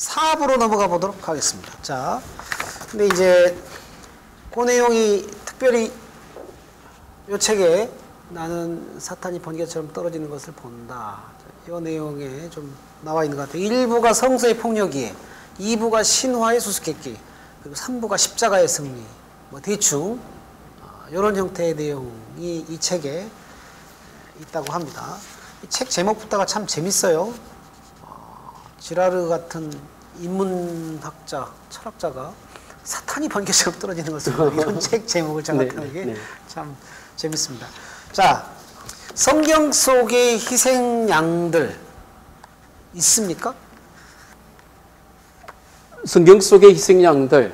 4부로 넘어가 보도록 하겠습니다. 자, 근데 이제 그 내용이 특별히 이 책에 나는 사탄이 번개처럼 떨어지는 것을 본다. 이 내용에 좀 나와 있는 것 같아요. 1부가 성서의 폭력이에, 2부가 신화의 수수께끼, 그리고 3부가 십자가의 승리. 뭐 대충 이런 형태의 내용이 이 책에 있다고 합니다. 이 책 제목부터가 참 재밌어요. 지라르 같은 인문학자, 철학자가 사탄이 번개처럼 떨어지는 것을 이런 책 제목을 장악하는 게 참 재밌습니다. 자, 성경 속의 희생양들 있습니까? 성경 속의 희생양들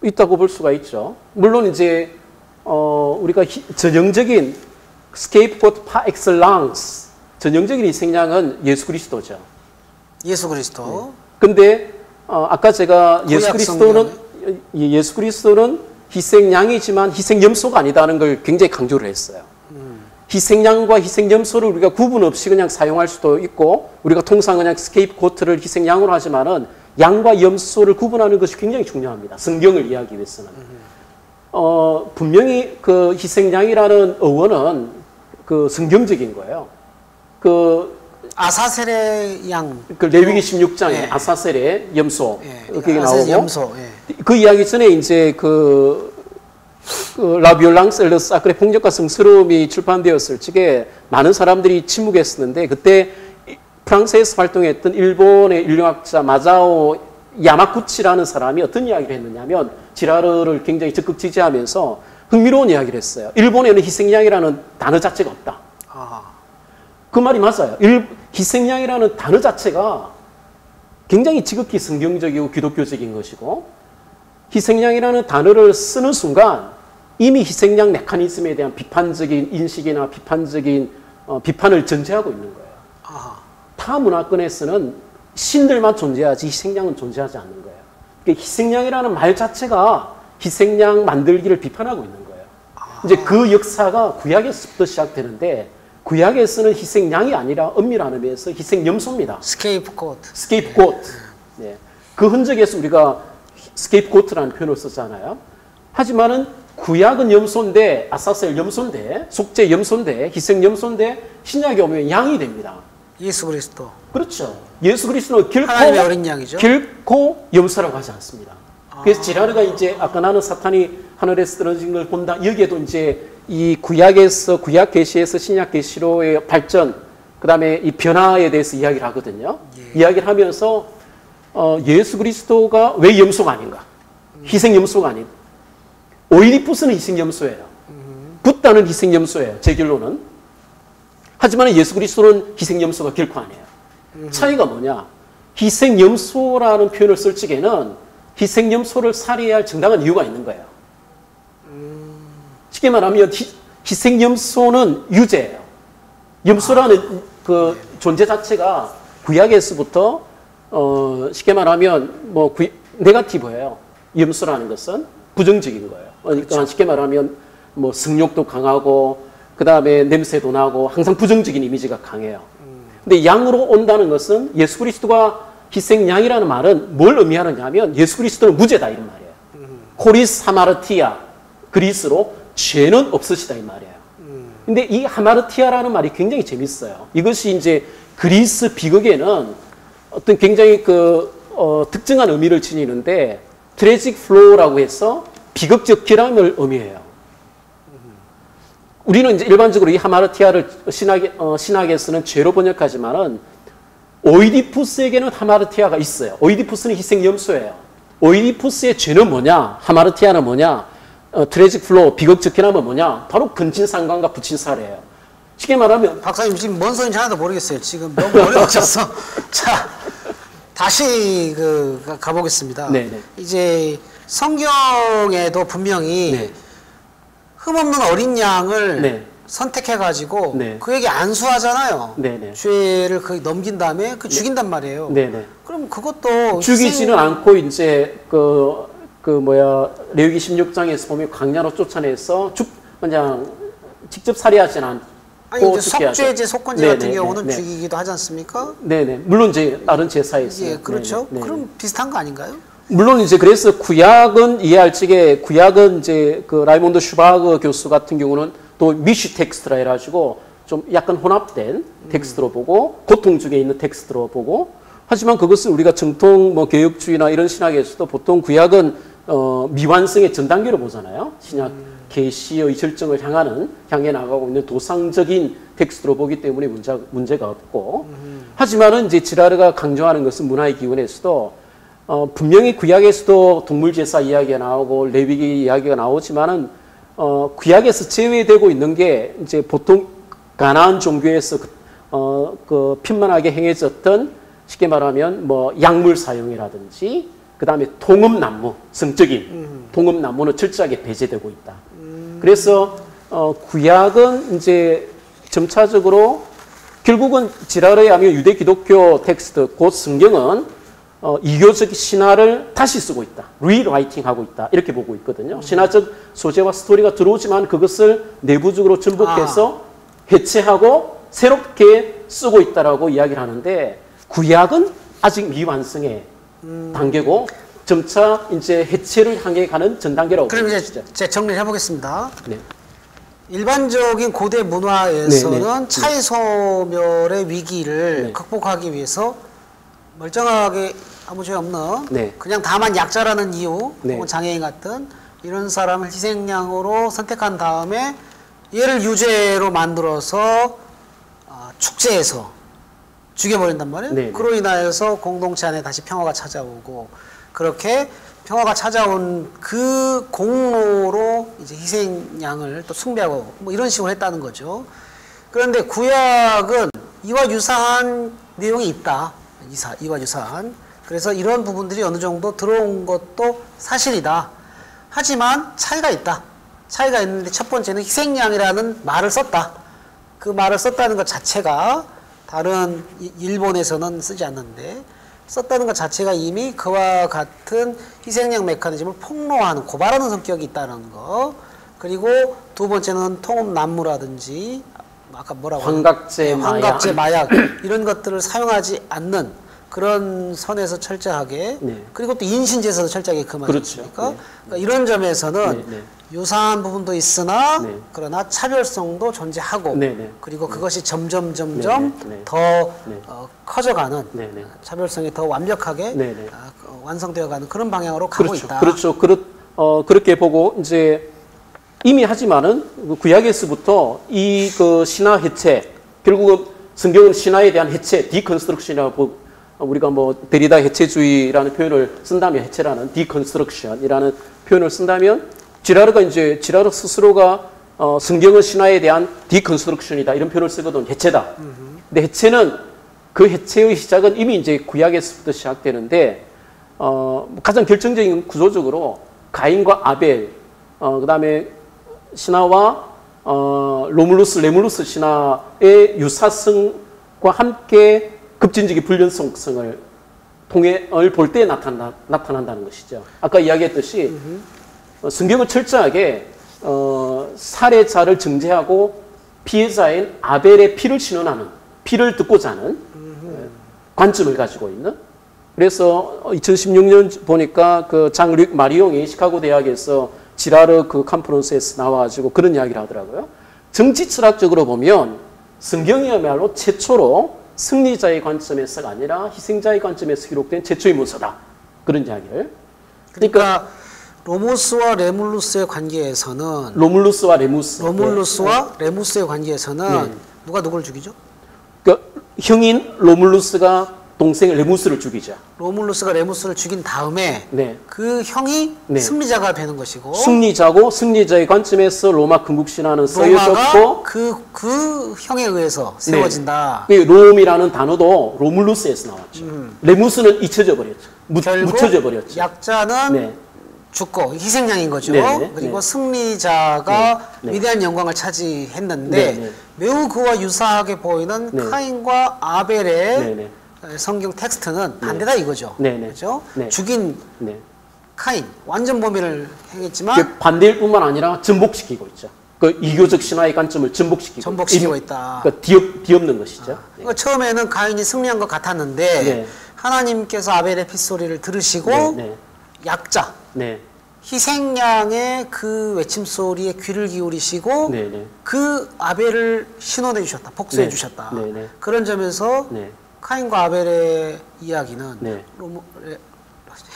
있다고 볼 수가 있죠. 물론 이제 우리가 전형적인 스케이프고트 파 엑셀랑스, 전형적인 희생양은 예수 그리스도죠. 예수 그리스도. 근데 아까 제가 예수 그리스도는 희생양이지만 희생염소가 아니다는 걸 굉장히 강조를 했어요. 희생양과 희생염소를 우리가 구분 없이 그냥 사용할 수도 있고, 우리가 통상 그냥 스케이프고트를 희생양으로 하지만은 양과 염소를 구분하는 것이 굉장히 중요합니다. 성경을 이해하기 위해서는. 분명히 그 희생양이라는 어원은 그 성경적인 거예요. 그 아사셀의 양. 그 레위기 16장에 아사셀의 염소. 그게 나오고. 염소. 그 이야기 전에 이제 그 라비올랑스 엘러스 아크의 폭력과 성스러움이 출판되었을 적에 많은 사람들이 침묵했었는데, 그때 프랑스에서 활동했던 일본의 인류학자 마자오 야마구치라는 사람이 어떤 이야기를 했느냐면, 지라르를 굉장히 적극 지지하면서 흥미로운 이야기를 했어요. 일본에는 희생양이라는 단어 자체가 없다. 그 말이 맞아요. 희생양이라는 단어 자체가 굉장히 지극히 성경적이고 기독교적인 것이고, 희생양이라는 단어를 쓰는 순간 이미 희생양 메커니즘에 대한 비판적인 인식이나 비판적인 비판을 전제하고 있는 거예요. 타 문화권에서는 신들만 존재하지 희생양은 존재하지 않는 거예요. 그러니까 희생양이라는 말 자체가 희생양 만들기를 비판하고 있는 거예요. 이제 그 역사가 구약에서부터 시작되는데, 구약에서는 희생양이 아니라 엄밀한 의미에서 희생염소입니다. 스케이프고트. 네. 그 흔적에서 우리가 스케이프고트라는 표현을 쓰잖아요. 하지만은 구약은 염소인데, 아사셀 염소인데, 속죄 염소인데, 희생 염소인데, 신약에 오면 양이 됩니다. 예수 그리스도. 그렇죠. 예수 그리스도는 하나님의 어린 양이죠. 결코 염소라고 하지 않습니다. 그래서 지라르가 이제 아까 나는 사탄이 하늘에서 떨어진 걸 본다. 여기에도 이제 이 구약에서, 구약 계시에서 신약 계시로의 발전, 그 다음에 이 변화에 대해서 이야기를 하거든요. 이야기를 하면서 예수 그리스도가 왜 염소가 아닌가? 희생 염소가 아닌. 오이디푸스는 희생 염소예요. 붓다는 희생 염소예요. 제 결론은. 하지만 예수 그리스도는 희생 염소가 결코 아니에요. 차이가 뭐냐? 희생 염소라는 표현을 쓸 적에는 희생 염소를 살해해야 할 정당한 이유가 있는 거예요. 쉽게 말하면 희생 염소는 유죄예요. 염소라는 그 존재 자체가 구약에서부터 쉽게 말하면 뭐 네거티브예요. 염소라는 것은 부정적인 거예요. 그러니까 그렇죠. 쉽게 말하면 뭐 성욕도 강하고, 그 다음에 냄새도 나고, 항상 부정적인 이미지가 강해요. 근데 양으로 온다는 것은, 예수 그리스도가 희생양이라는 말은 뭘 의미하느냐 하면, 예수 그리스도는 무죄다 이런 말이에요. 코리스 하마르티아, 그리스로 죄는 없으시다 이 말이에요. 근데 이 하마르티아라는 말이 굉장히 재밌어요. 이것이 이제 그리스 비극에는 어떤 굉장히 특정한 의미를 지니는데, 트래직 플로우라고 해서 비극적 결함을 의미해요. 우리는 이제 일반적으로 이 하마르티아를 신학에서는 죄로 번역하지만은, 오이디푸스에게는 하마르티아가 있어요. 오이디푸스는 희생 염소예요. 오이디푸스의 죄는 뭐냐? 하마르티아는 뭐냐? 트래직 플로우, 비극적 결함은 뭐냐? 바로 근친상간과 부친살이에요. 쉽게 말하면, 박사님 지금 뭔 소리인지 하나도 모르겠어요. 지금 너무 어려워졌어. 자, 다시 가보겠습니다. 네네. 이제 성경에도 분명히 흠없는 어린 양을 선택해가지고 그에게 안수하잖아요. 죄를 거의 넘긴 다음에 넘긴단 말이에요. 그럼 그것도 죽이지는 않고 이제 레위기 16장에서 보면 광야로 쫓아내서 그냥 직접 살해하지는 아니 이제 죽게 하죠. 석죄제, 속건제 같은 네네, 경우는 네. 죽이기도 하지 않습니까? 네네. 물론 이제 다른 제사에 있어요. 예, 그렇죠. 네네. 그럼 비슷한 거 아닌가요? 물론 이제 그래서 구약은 이해할 적에 구약은 이제 그 라이몬드 슈바그 교수 같은 경우는 또 미시 텍스트라 해가지고 좀 약간 혼합된 텍스트로 보고 고통 중에 있는 텍스트로 보고 하지만 그것을 우리가 정통 뭐 개혁주의나 이런 신학에서도 보통 구약은 미완성의 전 단계로 보잖아요. 신약 계시의 절정을 향해 나가고 있는 도상적인 텍스트로 보기 때문에 문제가 없고 하지만은 이제 지라르가 강조하는 것은 문화의 기원에서도 분명히 구약에서도 동물 제사 이야기가 나오고 레위기 이야기가 나오지만은 구약에서 제외되고 있는 게 이제 보통 가나안 종교에서 그 핀만하게 행해졌던 쉽게 말하면 뭐 약물 사용이라든지 그 다음에 동음나무 성적인 동음나무는 철저하게 배제되고 있다. 그래서 구약은 이제 점차적으로 결국은 지라르에 하면 유대 기독교 텍스트 곧 성경은 이교적 신화를 다시 쓰고 있다. 리라이팅하고 있다. 이렇게 보고 있거든요. 신화적 소재와 스토리가 들어오지만 그것을 내부적으로 전복해서 해체하고 새롭게 쓰고 있다라고 이야기를 하는데 구약은 아직 미완성의 단계고 점차 이제 해체를 향해 가는 전 단계라고 그럼 보는 이제 것이죠. 제가 정리를 해보겠습니다. 네. 일반적인 고대 문화에서는 네, 네. 차이 소멸의 위기를 네. 극복하기 위해서 멀쩡하게 아무 죄 없는 네. 그냥 다만 약자라는 이유 네. 혹은 장애인 같은 이런 사람을 희생양으로 선택한 다음에 얘를 유죄로 만들어서 축제에서 죽여버린단 말이에요. 네. 그로 인하여서 공동체 안에 다시 평화가 찾아오고 그렇게 평화가 찾아온 그 공로로 이제 희생양을 또 숭배하고 뭐 이런 식으로 했다는 거죠. 그런데 구약은 이와 유사한 내용이 있다. 이와 유사한. 그래서 이런 부분들이 어느 정도 들어온 것도 사실이다. 하지만 차이가 있다. 차이가 있는데 첫 번째는 희생양이라는 말을 썼다. 그 말을 썼다는 것 자체가 다른 일본에서는 쓰지 않는데 썼다는 것 자체가 이미 그와 같은 희생양 메커니즘을 폭로하는 고발하는 성격이 있다는 거. 그리고 두 번째는 통음난무라든지 아까 뭐라고 환각제, 환각제, 마약 이런 것들을 사용하지 않는 그런 선에서 철저하게 네. 그리고 또 인신제사도 철저하게 금하지 그렇죠. 않습니까? 네. 그러니까 이런 점에서는 네, 네. 유사한 부분도 있으나 네. 그러나 차별성도 존재하고 네, 네. 그리고 그것이 점점 네, 네. 더 네. 커져가는 네, 네. 차별성이 더 완벽하게 네, 네. 완성되어가는 그런 방향으로 가고 그렇죠. 있다. 그렇죠. 그렇게 보고 이제 이미 하지만은 구약에서부터 이 그 신화 해체 결국은 성경은 신화에 대한 해체 디컨스트럭션이라고 우리가 뭐 데리다 해체주의라는 표현을 쓴다면 해체라는 디컨스트럭션이라는 표현을 쓴다면 지라르 스스로가 성경은 신화에 대한 디컨스트럭션이다 이런 표현을 쓰거든. 해체다. 근데 해체는 그 해체의 시작은 이미 이제 구약에서부터 시작되는데 가장 결정적인 구조적으로 가인과 아벨 그다음에 신화와 로물루스 레물루스 신화의 유사성과 함께 급진적인 불연속성을 통해를 볼 때 나타난다는 것이죠. 아까 이야기했듯이 성경은 철저하게 살해자를 정죄하고 피해자인 아벨의 피를 신원하는 피를 듣고자 하는 관점을 가지고 있는 그래서 2016년 보니까 그 장르 마리옹이 시카고 대학에서 지라르 그 컨퍼런스에서 나와가지고 그런 이야기를 하더라고요. 정치 철학적으로 보면 성경이야말로 최초로 승리자의 관점에서가 아니라 희생자의 관점에서 기록된 최초의 문서다. 그런 이야기를. 그러니까 로모스와 레물루스의 관계에서는 로물루스와 레무스의 관계에서는 네. 누가 누구를 죽이죠? 그러니까 형인 로물루스가 동생 레무스를 죽이자. 로물루스가 레무스를 죽인 다음에 네. 그 형이 네. 승리자가 되는 것이고 승리자고 승리자의 관점에서 로마 건국신화는 로마가 쓰여졌고 그 형에 의해서 세워진다. 네. 롬이라는 단어도 로물루스에서 나왔죠. 레무스는 잊혀져 버렸죠. 묻혀져 버렸죠. 약자는 네. 죽고 희생양인 거죠. 네. 그리고 네. 승리자가 네. 위대한 영광을 차지했는데 네. 네. 매우 그와 유사하게 보이는 네. 카인과 아벨의 네. 성경 텍스트는 반대다 이거죠. 네. 네. 그렇죠? 네. 죽인 네. 카인 완전 범죄를 행했지만 반대일 뿐만 아니라 전복시키고 있죠. 그 이교적 신화의 관점을 전복시키고 있다. 그러니까 뒤엎는 것이죠. 그러니까 처음에는 가인이 승리한 것 같았는데 네. 하나님께서 아벨의 핏소리를 들으시고 네, 네. 약자, 네. 희생양의 그 외침소리에 귀를 기울이시고 네, 네. 그 아벨을 신원해 주셨다. 복수해 네. 주셨다. 네, 네. 그런 점에서 네. 카인과 아벨의 이야기는 네.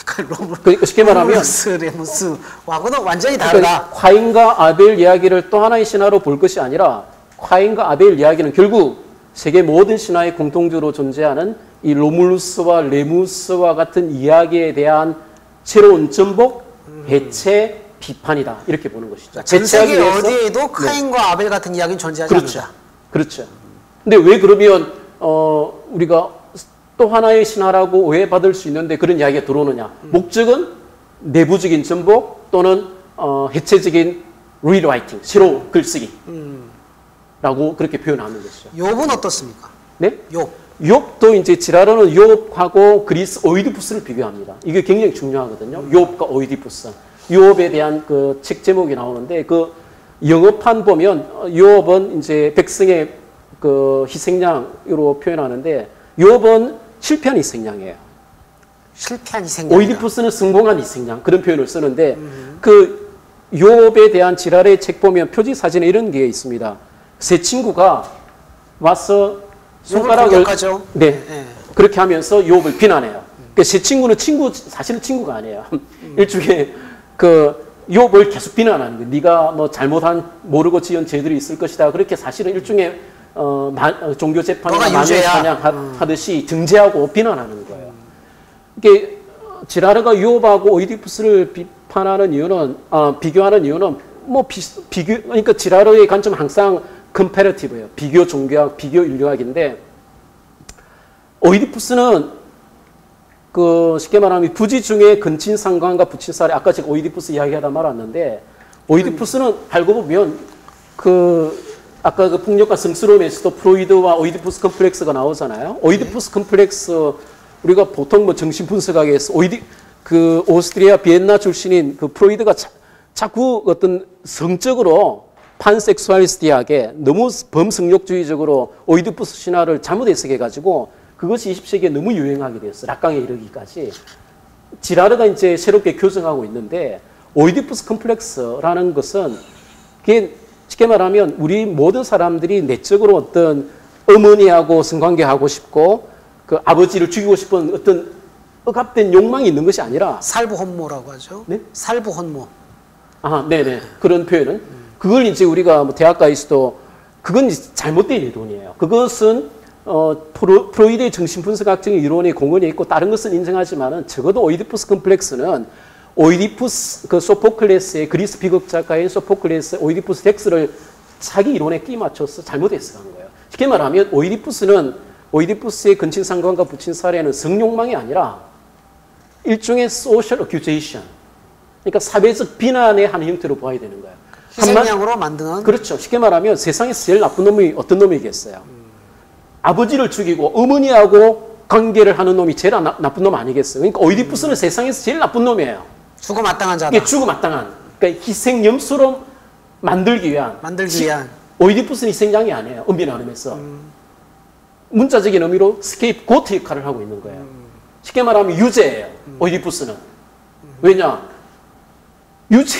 그러니까 쉽게 말하면 레무스와고는 완전히 다르다. 그러니까 과인과 아벨 이야기를 또 하나의 신화로 볼 것이 아니라 과인과 아벨 이야기는 결국 세계 모든 신화에 공통적으로 존재하는 이 로물루스와 레무스와 같은 이야기에 대한 새로운 전복, 해체, 비판이다. 이렇게 보는 것이죠. 전 세계 어디에도 카인과 아벨 같은 이야기는 존재하지 그렇죠. 않는다. 그렇죠. 근데 왜 그러면 우리가 또 하나의 신화라고 오해받을 수 있는데 그런 이야기가 들어오느냐. 목적은 내부적인 전복 또는 해체적인 리라이팅, 새로 글쓰기 라고 그렇게 표현하는 것이죠. 욥은 어떻습니까? 네? 욥. 욥도 이제 지라르는 욥하고 그리스 오이디푸스를 비교합니다. 이게 굉장히 중요하거든요. 욥과 오이디푸스. 욥에 대한 그 책 제목이 나오는데 그 영어판 보면 욥은 이제 백성의 그 희생양으로 표현하는데 욥은 실패한 희생양이에요. 실패한 희생양. 오이디푸스는 성공한 희생양 그런 표현을 쓰는데 그 욥에 대한 지랄의 책 보면 표지 사진에 이런 게 있습니다. 세 친구가 와서 손가락을 네, 네. 그렇게 하면서 욥을 비난해요. 그러니까 세 친구는 사실은 친구가 아니에요. 일종의 그 욥을 계속 비난하는 거예요. 네가 뭐 잘못한 모르고 지은 죄들이 있을 것이다. 그렇게 사실은 일종의 종교 재판이나 마녀 사냥 하듯이 증죄하고 비난하는 거예요. 이게 지라르가 욥하고 오이디푸스를 비판하는 이유는 비교하는 이유는 뭐 비교 그러니까 지라르의 관점은 항상 컴패러티브예요. 비교 종교학, 비교 인류학인데 오이디푸스는 그 쉽게 말하면 부지 중에 근친상간과 부친살에 아까 제가 오이디푸스 이야기하다 말았는데 오이디푸스는 알고 보면 그 아까 그 폭력과 성스러움에서도 프로이드와 오이디푸스 컴플렉스가 나오잖아요. 오이디푸스 컴플렉스 우리가 보통 뭐 정신분석학에서 그 오스트리아 비엔나 출신인 그 프로이드가 자꾸 어떤 성적으로 판섹수알리스트하게 너무 범성욕주의적으로 오이디푸스 신화를 잘못 해석해가지고 그것이 20세기에 너무 유행하게 됐어요. 락강에 이르기까지. 지라르가 이제 새롭게 교정하고 있는데 오이디푸스 컴플렉스라는 것은 그게 쉽게 말하면 우리 모든 사람들이 내적으로 어떤 어머니하고 성관계하고 싶고 그 아버지를 죽이고 싶은 어떤 억압된 욕망이 있는 것이 아니라 살부혼모라고 하죠. 네? 살부혼모. 네네. 그런 표현은 그걸 이제 우리가 뭐 대학가에서도 그건 잘못된 이론이에요. 그것은 프로이드의 정신분석학적인 이론의 공헌이 있고 다른 것은 인정하지만은 적어도 오이디푸스 컴플렉스는 오이디푸스 그 소포클레스의 그리스 비극 작가인 소포클레스 오이디푸스 덱스를 자기 이론에 끼 맞춰서 잘못 해석한 거예요. 쉽게 말하면 오이디푸스의 근친상간과 부친살에는 성욕망이 아니라 일종의 소셜 어큐제이션, 그러니까 사회적 비난의 한 형태로 보아야 되는 거예요. 희생양으로 만드는. 그렇죠. 쉽게 말하면 세상에서 제일 나쁜 놈이 어떤 놈이겠어요. 아버지를 죽이고 어머니하고 관계를 하는 놈이 제일 나쁜 놈 아니겠어요. 그러니까 오이디푸스는 세상에서 제일 나쁜 놈이에요. 죽어 마땅한 자다. 이게 죽어 마땅한. 그러니까 희생 염소로 만들기 위한. 오이디푸스는 희생양이 아니에요. 엄밀히 나누면서. 문자적인 의미로 스케이프고트 역할을 하고 있는 거예요. 쉽게 말하면 유죄예요. 오이디푸스는. 왜냐? 유죄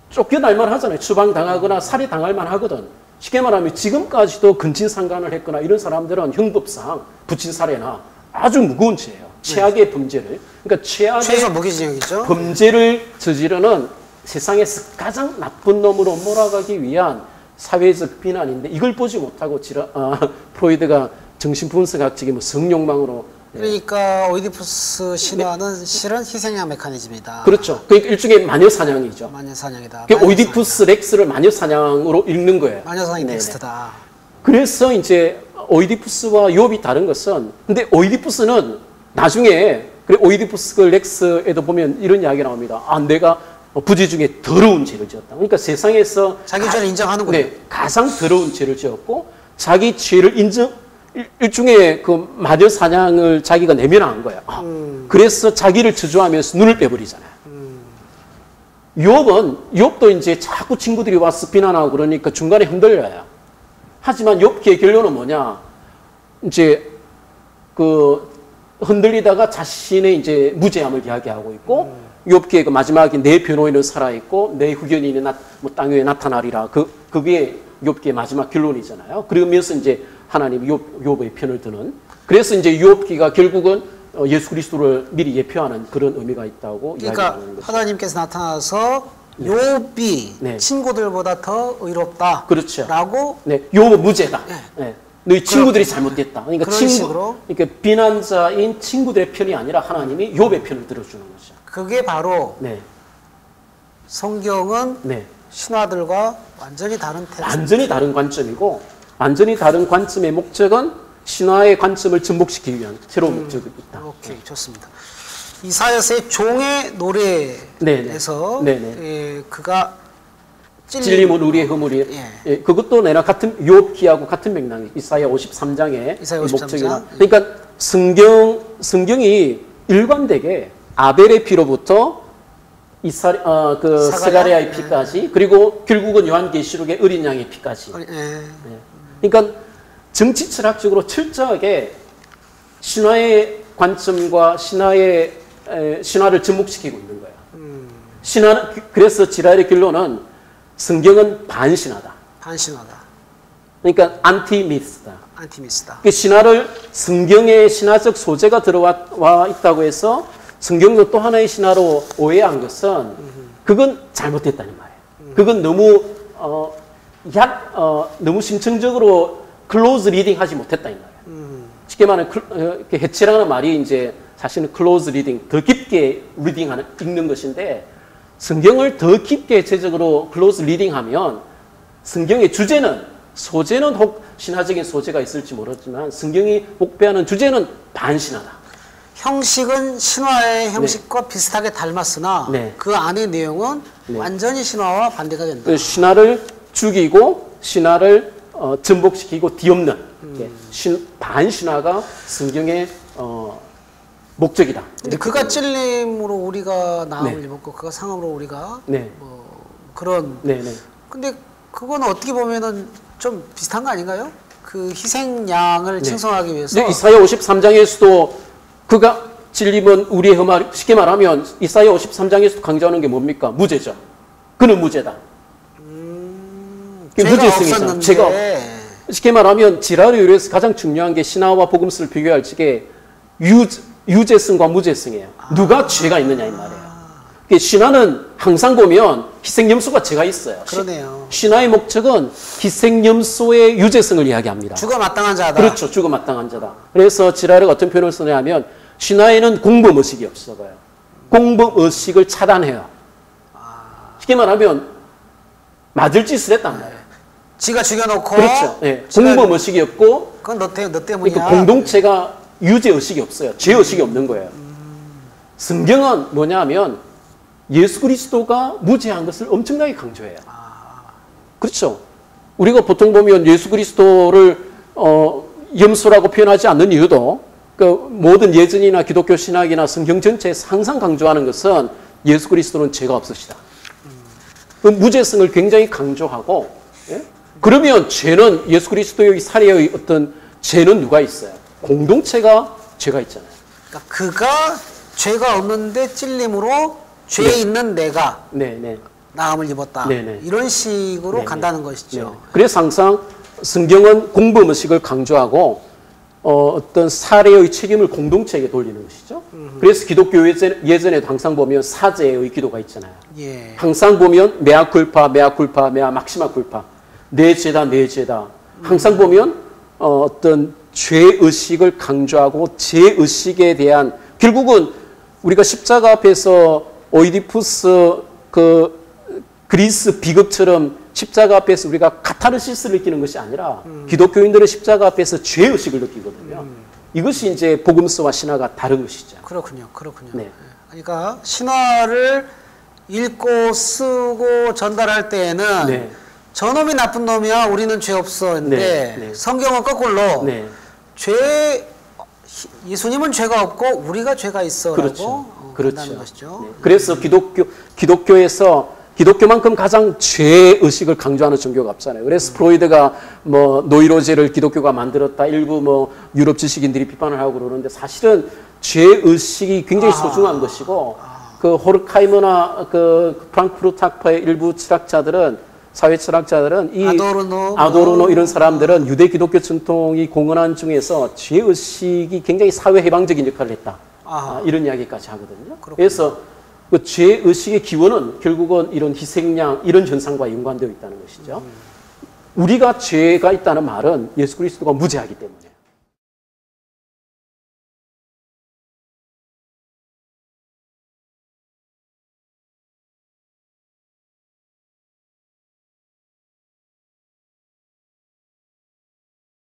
쫓겨날만 하잖아요. 추방당하거나 살해당할만 하거든. 쉽게 말하면 지금까지도 근친상간을 했거나 이런 사람들은 형법상 부친살해나 아주 무거운 죄예요. 최악의 범죄를. 그러니까 최소 무기징역이죠. 범죄를 저지르는 세상에서 가장 나쁜 놈으로 몰아가기 위한 사회적 비난인데 이걸 보지 못하고 프로이드가 정신분석학적인 뭐 성욕망으로. 그러니까 오이디푸스 신화는 실은 희생양 메커니즘이다. 그렇죠. 그러니까 일종의 마녀사냥이죠. 마녀사냥이다. 오이디푸스 렉스를 마녀사냥으로 읽는 거예요. 마녀사냥이 넥스트다. 그래서 이제 오이디푸스와 욥이 다른 것은 근데 오이디푸스는 나중에 그래 오이디푸스 렉스에도 보면 이런 이야기가 나옵니다. 내가 부지 중에 더러운 죄를 지었다. 그러니까 세상에서 자기 죄를 인정하는군요. 네, 가장 더러운 죄를 지었고 자기 죄를 일종의 그 마녀 사냥을 자기가 내면한 거예요. 그래서 자기를 저주하면서 눈을 빼버리잖아요. 욥도 이제 자꾸 친구들이 와서 비난하고 그러니까 중간에 흔들려요. 하지만 욥기의 결론은 뭐냐? 이제 그 흔들리다가 자신의 이제 무죄함을 이야기하고 있고, 욥기의 그 마지막에 내 변호인은 살아 있고 내 후견인이 땅 위에 나타나리라. 그게 욥기의 마지막 결론이잖아요. 그러면서 이제 하나님이 욥의 편을 드는. 그래서 이제 욥기가 결국은 예수 그리스도를 미리 예표하는 그런 의미가 있다고 그러니까 이야기하는 거죠. 하나님께서 나타나서 욥이 네. 친구들보다 더 의롭다. 그렇죠. 라고 네, 욥은 무죄다. 네. 네. 너희 친구들이 잘못됐다. 그러니까 그런 식으로. 그러니까 비난자인 친구들의 편이 아니라 하나님이 욥의 편을 들어주는 거죠. 그게 바로 네, 성경은 네, 신화들과 완전히 다른 텍스트. 완전히 다른 관점이고, 완전히 다른 관점의 목적은 신화의 관점을 접목시키기 위한 새로운 목적이 있다. 오케이, 좋습니다. 이사야서의 종의 노래에서 네네. 예, 그가 찔림은 우리의 허물이. 예. 예, 그것도 내가 같은 욥기하고 같은 맥락이 이사야 53장의 이사야 53장. 목적이나. 그러니까 성경이 일관되게 아벨의 피로부터 스가랴의 피까지, 그리고 결국은 요한계시록의 어린 양의 피까지. 그러니까 정치 철학적으로 철저하게 신화의 관점과 신화를 접목시키고 있는 거예요. 그래서 지라엘의 결론은 성경은 반신화다. 반신화다. 그러니까 안티미스다. 안티미스다. 그 신화를 성경의 신화적 소재가 들어와 있다고 해서 성경도 또 하나의 신화로 오해한 것은 그건 잘못됐다는 말이에요. 그건 너무 심층적으로 클로즈 리딩 하지 못했다는 말이에요. 쉽게 말하면 해치라는 말이 이제 사실은 클로즈 리딩, 더 깊게 읽는 것인데, 성경을 더 깊게 제적으로 클로즈 리딩하면 성경의 소재는 혹 신화적인 소재가 있을지 모르지만 성경이 목표하는 주제는 반신화다. 형식은 신화의 형식과 비슷하게 닮았으나 그 안의 내용은 완전히 신화와 반대가 된다. 신화를 죽이고 신화를 전복시키고 뒤엎는 반신화가 성경의 목적이다. 근데 그가 찔림으로 우리가 나음을 입었고 그가 상함으로 우리가 그런. 근데 그건 어떻게 보면은 좀 비슷한 거 아닌가요? 그 희생양을 칭송하기 위해서. 이사야 53장에서도 그가 찔림은 우리의 흠을, 쉽게 말하면 이사야 53장에서도 강조하는 게 뭡니까? 무죄죠. 그는 무죄다. 무죄성이죠. 죄가 쉽게 말하면 지라를 의뢰해서 가장 중요한 게 신화와 복음서를 비교할 적에 유죄성과 무죄성이에요. 누가 죄가 있느냐 이 말이에요. 신화는 항상 보면 희생염소가 죄가 있어요. 그러네요. 신화의 목적은 희생염소의 유죄성을 이야기합니다. 죽어 마땅한 자다. 그렇죠. 죽어 마땅한 자다. 그래서 지라르가 어떤 표현을 쓰냐면 신화에는 공범의식이 없어요. 공범의식을 차단해요. 쉽게 말하면 맞을 짓을 했단 말이에요. 지가 죽여놓고. 그렇죠. 네. 공범의식이 없고. 그건 너 때문이야. 그러니까 공동체가 유죄의식이 없어요. 죄의식이 없는 거예요. 성경은 뭐냐면 예수 그리스도가 무죄한 것을 엄청나게 강조해요. 그렇죠. 우리가 보통 보면 예수 그리스도를 염소라고 표현하지 않는 이유도 그 모든 예전이나 기독교 신학이나 성경 전체에서 항상 강조하는 것은 예수 그리스도는 죄가 없으시다. 그 무죄성을 굉장히 강조하고, 그러면 죄는 예수 그리스도의 사례의 어떤 죄는 누가 있어요? 공동체가 죄가 있잖아요. 그러니까 그가 죄가 없는데 찔림으로 죄 있는 내가 나음을 입었다. 이런 식으로 간다는 것이죠. 그래서 항상 성경은 공범의식을 강조하고 어떤 사례의 책임을 공동체에게 돌리는 것이죠. 그래서 기독교 예전에도 항상 보면 사제의 기도가 있잖아요. 항상 보면 메아 쿨파, 메아 쿨파, 메아 막시마 쿨파. 내 죄다, 내 죄다. 항상 보면 어떤 죄의식을 강조하고 죄의식에 대한, 결국은 우리가 십자가 앞에서 오이디푸스 그리스 비극처럼 십자가 앞에서 우리가 카타르시스를 느끼는 것이 아니라 기독교인들은 십자가 앞에서 죄의식을 느끼거든요. 이것이 이제 복음서와 신화가 다른 것이죠. 그렇군요. 그러니까 신화를 읽고 쓰고 전달할 때에는 저놈이 나쁜 놈이야, 우리는 죄 없어. 근데 성경은 거꾸로 죄 예수님은 죄가 없고 우리가 죄가 있어라고 그렇죠. 그렇죠. 그렇죠. 것이죠. 네. 그래서 기독교에서 기독교만큼 가장 죄 의식을 강조하는 종교가 없잖아요. 그래서 프로이드가 뭐 노이로제를 기독교가 만들었다. 일부 뭐 유럽 지식인들이 비판을 하고 그러는데 사실은 죄 의식이 굉장히 소중한 것이고 그 호르카이머나 그 프랑크푸르트 학파의 일부 철학자들은 사회 철학자들은 이 아도르노 이런 사람들은 유대 기독교 전통이 공헌한 중에서 죄 의식이 굉장히 사회 해방적인 역할을 했다. 이런 이야기까지 하거든요. 그렇군요. 그래서 그 죄 의식의 기원은 결국은 이런 희생양 이런 현상과 연관되어 있다는 것이죠. 우리가 죄가 있다는 말은 예수 그리스도가 무죄하기 때문에